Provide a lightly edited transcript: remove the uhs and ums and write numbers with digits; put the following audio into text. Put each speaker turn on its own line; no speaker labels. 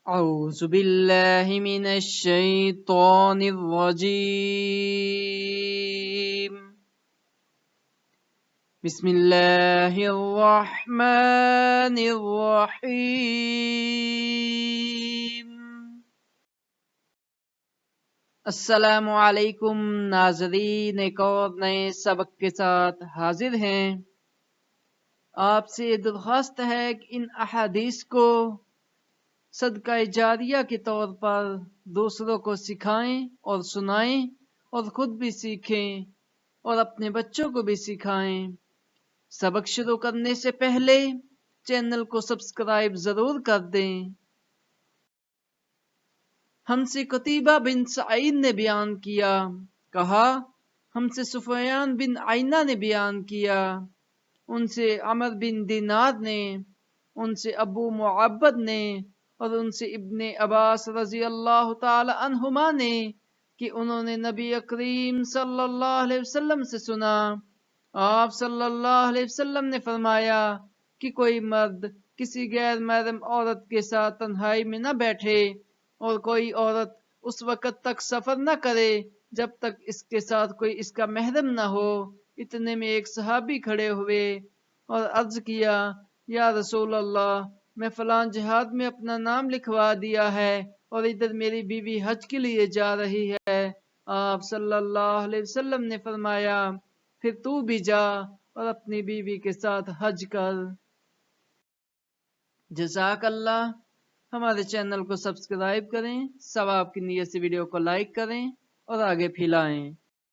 أعوذ بالله من الشيطان الرجيم بسم الله الرحمن الرحيم السلام علیکم ناظرین، ایک اور نئے سبق کے ساتھ حاضر ہیں۔ آپ سے درخواست ہے کہ ان احادیث کو صدقہ جاریہ کے طور پر دوسروں کو سکھائیں اور سنائیں اور خود بھی سیکھیں اور اپنے بچوں کو بھی سکھائیں۔ سبق شروع کرنے سے پہلے چینل کو سبسکرائب ضرور کر دیں۔ ہم سے قتیبہ بن سعید نے بیان کیا، کہا ہم سے سفیان بن عینہ نے بیان کیا، ان سے عمر بن دینار نے، ان سے ابو معبد نے اور ان سے ابن عباس رضی اللہ تعالی عنہما نے کہ انہوں نے نبی کریم صلی اللہ علیہ وسلم سے سنا، آپ صلی اللہ علیہ وسلم نے فرمایا کہ کوئی مرد کسی غیر محرم عورت کے ساتھ تنہائی میں نہ بیٹھے اور کوئی عورت اس وقت تک سفر نہ کرے جب تک اس کے ساتھ کوئی اس کا محرم نہ ہو۔ اتنے میں ایک صحابی کھڑے ہوئے اور عرض کیا، یا رسول اللہ، میں فلاں جہاد میں اپنا نام لکھوا دیا ہے اور ادھر میری بیوی حج کے لیے جا رہی ہے۔ آپ صلی اللہ علیہ وسلم نے فرمایا، پھر تو بھی جا اور اپنی بیوی کے ساتھ حج کر۔ جزاک اللہ۔ ہمارے چینل کو سبسکرائب کریں، ثواب کی نیت سے ویڈیو کو لائک کریں اور آگے پھیلائیں۔